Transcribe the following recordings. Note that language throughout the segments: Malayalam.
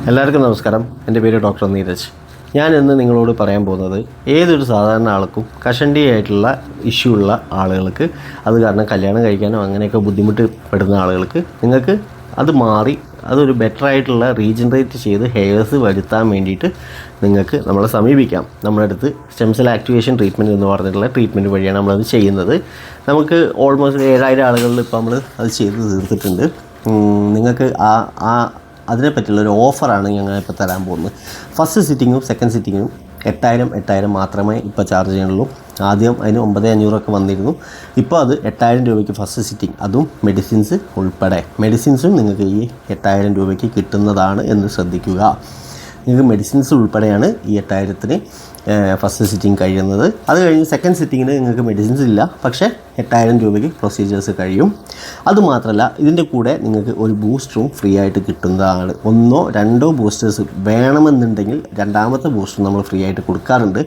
എല്ലാവർക്കും നമസ്കാരം. എൻ്റെ പേര് ഡോക്ടർ നീരജ്. ഞാൻ ഇന്ന് നിങ്ങളോട് പറയാൻ പോകുന്നത് ഏതൊരു സാധാരണ ആൾക്കും കഷണ്ടി ആയിട്ടുള്ള ഇഷ്യൂ ഉള്ള ആളുകൾക്ക്, അത് കാരണം കല്യാണം കഴിക്കാനോ അങ്ങനെയൊക്കെ ബുദ്ധിമുട്ട് പെടുന്ന ആളുകൾക്ക് നിങ്ങൾക്ക് അത് മാറി അതൊരു ബെറ്റർ ആയിട്ടുള്ള റീജനറേറ്റ് ചെയ്ത് ഹെയർസ് വരുത്താൻ വേണ്ടിയിട്ട് നിങ്ങൾക്ക് നമ്മളെ സമീപിക്കാം. നമ്മുടെ അടുത്ത് സ്റ്റെം സെൽ ആക്ടിവേഷൻ ട്രീറ്റ്മെൻറ്റ് എന്ന് പറഞ്ഞിട്ടുള്ള ട്രീറ്റ്മെൻറ്റ് വഴിയാണ് നമ്മളത് ചെയ്യുന്നത്. നമുക്ക് ഓൾമോസ്റ്റ് 7000 ആളുകളിൽ ഇപ്പോൾ നമ്മൾ അത് ചെയ്ത് തീർത്തിട്ടുണ്ട്. നിങ്ങൾക്ക് അതിനെ പറ്റിയുള്ളൊരു ഓഫറാണ് ഞങ്ങളിപ്പോൾ തരാൻ പോകുന്നത്. ഫസ്റ്റ് സിറ്റിങ്ങും സെക്കൻഡ് സിറ്റിങ്ങും 8000 മാത്രമേ ഇപ്പോൾ ചാർജ് ചെയ്യുന്നുള്ളൂ. ആദ്യം അതിന് 9500 വന്നിരുന്നു. ഇപ്പോൾ അത് 8000 രൂപയ്ക്ക് ഫസ്റ്റ് സിറ്റിംഗ്, അതും മെഡിസിൻസ് ഉൾപ്പെടെ. മെഡിസിൻസും നിങ്ങൾക്ക് ഈ 8000 രൂപയ്ക്ക് കിട്ടുന്നതാണ് എന്ന് ശ്രദ്ധിക്കുക. നിങ്ങൾക്ക് മെഡിസിൻസ് ഉൾപ്പെടെയാണ് ഈ 8000-ന് ഫസ്റ്റ് സിറ്റിംഗ് കഴിയുന്നത്. അത് കഴിഞ്ഞ് സെക്കൻഡ് സിറ്റിങ്ങിന് നിങ്ങൾക്ക് മെഡിസിൻസ് ഇല്ല, പക്ഷേ 8000 രൂപയ്ക്ക് പ്രൊസീജിയേഴ്സ് കഴിയും. അതുമാത്രമല്ല, ഇതിൻ്റെ കൂടെ നിങ്ങൾക്ക് ഒരു ബൂസ്റ്ററും ഫ്രീ ആയിട്ട് കിട്ടുന്നതാണ്. 1 or 2 ബൂസ്റ്റേഴ്സ് വേണമെന്നുണ്ടെങ്കിൽ രണ്ടാമത്തെ ബൂസ്റ്റർ നമ്മൾ ഫ്രീ ആയിട്ട് കൊടുക്കാറുണ്ട്.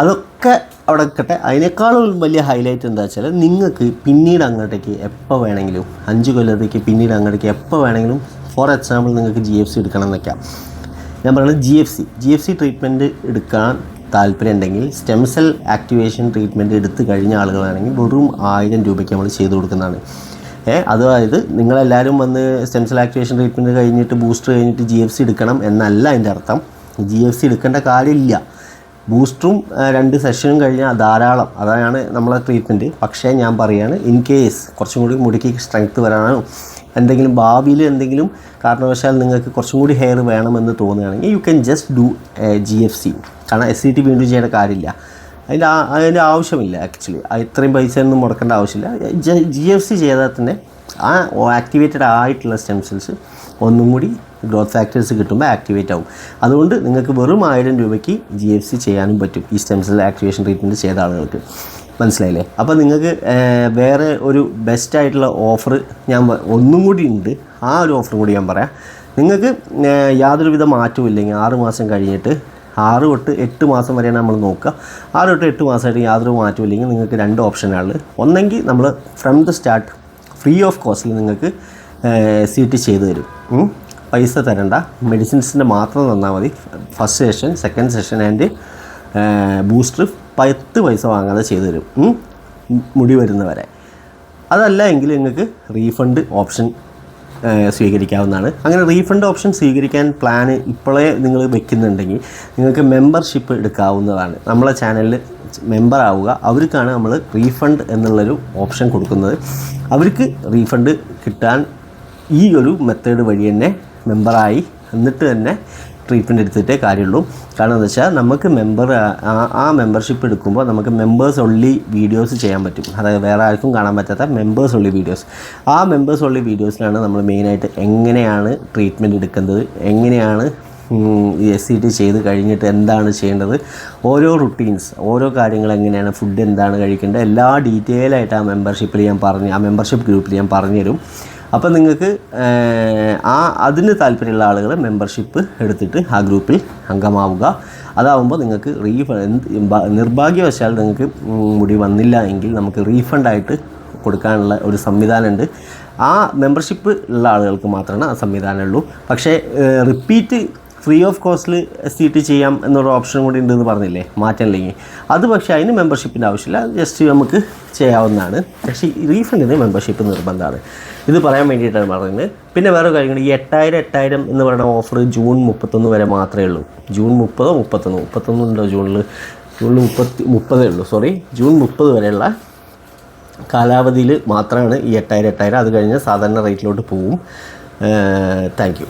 അതൊക്കെ അവിടെ നിൽക്കട്ടെ. അതിനേക്കാളും വലിയ ഹൈലൈറ്റ് എന്താ വെച്ചാൽ, നിങ്ങൾക്ക് പിന്നീട് അങ്ങോട്ടേക്ക് എപ്പോൾ വേണമെങ്കിലും 5 കൊല്ലത്തേക്ക് പിന്നീട് അങ്ങോട്ടേക്ക് എപ്പോൾ വേണമെങ്കിലും, ഫോർ എക്സാമ്പിൾ നിങ്ങൾക്ക് GFC എടുക്കണം എന്നൊക്കെ ഞാൻ പറയുന്നത്, GFC ട്രീറ്റ്മെൻറ്റ് എടുക്കാൻ താല്പര്യം ഉണ്ടെങ്കിൽ, സ്റ്റെം സെൽ ആക്ടിവേഷൻ ട്രീറ്റ്മെൻറ്റ് എടുത്ത് കഴിഞ്ഞ ആളുകളാണെങ്കിൽ വെറും 1000 രൂപയ്ക്ക് നമ്മൾ ചെയ്ത് കൊടുക്കുന്നതാണ്. അതായത് നിങ്ങളെല്ലാവരും വന്ന് സ്റ്റെം സെൽ ആക്ടിവേഷൻ ട്രീറ്റ്മെൻറ്റ് കഴിഞ്ഞിട്ട് ബൂസ്റ്റർ കഴിഞ്ഞിട്ട് GFC എടുക്കണം എന്നല്ല അതിൻ്റെ അർത്ഥം. GFC എടുക്കേണ്ട കാര്യമില്ല. ബൂസ്റ്ററും 2 സെഷനും കഴിഞ്ഞാൽ ധാരാളം. അതാണ് നമ്മളെ ട്രീറ്റ്മെൻറ്റ്. പക്ഷേ ഞാൻ പറയുകയാണ്, ഇൻ കേസ് കുറച്ചും കൂടി മുടിക്ക് സ്ട്രെങ്ത്ത് വരാനോ എന്തെങ്കിലും ഭാവിയിൽ എന്തെങ്കിലും കാരണവശാൽ നിങ്ങൾക്ക് കുറച്ചും കൂടി ഹെയർ വേണമെന്ന് തോന്നുകയാണെങ്കിൽ you can just do GFC. കാരണം SCT വീണ്ടും ചെയ്യേണ്ട കാര്യമില്ല, അതിൻ്റെ ആവശ്യമില്ല. ആക്ച്വലി ഇത്രയും പൈസ ഒന്നും മുടക്കേണ്ട ആവശ്യമില്ല. GFC ചെയ്താൽ തന്നെ ആ ആക്ടിവേറ്റഡ് ആയിട്ടുള്ള സ്റ്റെം സെൽസ് ഒന്നും കൂടി ഗ്രോത്ത് ഫാക്ടേഴ്സ് കിട്ടുമ്പോൾ ആക്ടിവേറ്റ് ആവും. അതുകൊണ്ട് നിങ്ങൾക്ക് വെറും 1000 രൂപയ്ക്ക് GFC ചെയ്യാനും പറ്റും ഈ സ്റ്റെം സെൽ ആക്ടിവേഷൻ ട്രീറ്റ്മെൻറ്റ് ചെയ്ത ആളുകൾക്ക്. മനസ്സിലായില്ലേ? അപ്പോൾ നിങ്ങൾക്ക് വേറെ ഒരു ബെസ്റ്റായിട്ടുള്ള ഓഫർ ഞാൻ ഒന്നും കൂടി ഉണ്ട്. ആ ഒരു ഓഫറും കൂടി ഞാൻ പറയാം. നിങ്ങൾക്ക് യാതൊരുവിധ മാറ്റവും ഇല്ലെങ്കിൽ 6 മാസം കഴിഞ്ഞിട്ട് 6 തൊട്ട് 8 മാസം വരെയാണ് നമ്മൾ നോക്കുക. 6 തൊട്ട് 8 മാസമായിട്ട് യാതൊരു മാറ്റവും ഇല്ലെങ്കിൽ നിങ്ങൾക്ക് 2 ഓപ്ഷനാണ്. ഒന്നെങ്കിൽ നമ്മൾ from the start free of കോസ്റ്റിൽ നിങ്ങൾക്ക് CT ചെയ്ത് തരും. പൈസ തരണ്ട, മെഡിസിൻസിൻ്റെ മാത്രം തന്നാൽ മതി. First session, second session and booster 10 പൈസ വാങ്ങാതെ ചെയ്തു തരും, മുടി വരുന്നവരെ. അതല്ല എങ്കിൽ നിങ്ങൾക്ക് റീഫണ്ട് ഓപ്ഷൻ സ്വീകരിക്കാവുന്നതാണ്. അങ്ങനെ റീഫണ്ട് ഓപ്ഷൻ സ്വീകരിക്കാൻ പ്ലാൻ ഇപ്പോഴേ നിങ്ങൾ വെക്കുന്നുണ്ടെങ്കിൽ നിങ്ങൾക്ക് മെമ്പർഷിപ്പ് എടുക്കാവുന്നതാണ്. നമ്മളെ ചാനലിൽ മെമ്പർ ആവുക. അവർക്കാണ് നമ്മൾ റീഫണ്ട് എന്നുള്ളൊരു ഓപ്ഷൻ കൊടുക്കുന്നത്. അവർക്ക് റീഫണ്ട് കിട്ടാൻ ഈ ഒരു മെത്തേഡ് വഴി തന്നെ മെമ്പറായി എന്നിട്ട് തന്നെ ട്രീറ്റ്മെൻറ്റ് എടുത്തിട്ടേ കാര്യമുള്ളൂ. കാരണം എന്താ വെച്ചാൽ, നമുക്ക് ആ മെമ്പർഷിപ്പ് എടുക്കുമ്പോൾ നമുക്ക് മെമ്പേഴ്സ് ഒൺലി വീഡിയോസ് ചെയ്യാൻ പറ്റും. അതായത് വേറെ ആർക്കും കാണാൻ പറ്റാത്ത മെമ്പേഴ്സ് ഒൺലി വീഡിയോസ്. ആ മെമ്പേഴ്സ് ഒൺലി വീഡിയോസിലാണ് നമ്മൾ മെയിനായിട്ട് എങ്ങനെയാണ് ട്രീറ്റ്മെൻറ്റ് എടുക്കുന്നത്, എങ്ങനെയാണ് SCT ചെയ്ത് കഴിഞ്ഞിട്ട് എന്താണ് ചെയ്യേണ്ടത്, ഓരോ റുട്ടീൻസ്, ഓരോ കാര്യങ്ങൾ, എങ്ങനെയാണ് ഫുഡ് എന്താണ് കഴിക്കേണ്ടത്, എല്ലാ ഡീറ്റെയിലായിട്ട് ആ മെമ്പർഷിപ്പ് ഗ്രൂപ്പിൽ ഞാൻ പറഞ്ഞുതരും. അപ്പോൾ നിങ്ങൾക്ക് അതിന് താല്പര്യമുള്ള ആളുകൾ മെമ്പർഷിപ്പ് എടുത്തിട്ട് ആ ഗ്രൂപ്പിൽ അംഗമാവുക. അതാവുമ്പോൾ നിങ്ങൾക്ക് നിർഭാഗ്യവശാൽ നിങ്ങൾക്ക് മുടി വന്നില്ല എങ്കിൽ നമുക്ക് റീഫണ്ടായിട്ട് കൊടുക്കാനുള്ള ഒരു സംവിധാനമുണ്ട്. ആ മെമ്പർഷിപ്പ് ഉള്ള ആളുകൾക്ക് മാത്രമാണ് ആ സംവിധാനമുള്ളൂ. പക്ഷേ റിപ്പീറ്റ് ഫ്രീ ഓഫ് കോസ്റ്റിൽ SCT ചെയ്യാം എന്നൊരു ഓപ്ഷൻ കൂടി ഉണ്ടെന്ന് പറഞ്ഞില്ലേ, മാറ്റമില്ലെങ്കിൽ. അത് പക്ഷേ അതിന് മെമ്പർഷിപ്പിൻ്റെ ആവശ്യമില്ല, ജസ്റ്റ് നമുക്ക് ചെയ്യാവുന്നതാണ്. പക്ഷേ റീഫണ്ടിന് മെമ്പർഷിപ്പ് നിർബന്ധമാണ്. ഇത് പറയാൻ വേണ്ടിയിട്ടാണ് പറയുന്നത്. പിന്നെ വേറെ കാര്യങ്ങൾ, ഈ 8000 എന്ന് പറയുന്ന ഓഫർ ജൂൺ 31 വരെ മാത്രമേ ഉള്ളൂ. ജൂൺ 30 ഉണ്ടോ? ജൂണിൽ 30 ഉള്ളൂ. ജൂൺ 30 വരെയുള്ള കാലാവധിയിൽ മാത്രമാണ് ഈ 8000. അത് കഴിഞ്ഞ് സാധാരണ റേറ്റിലോട്ട് പോവും. Thank you.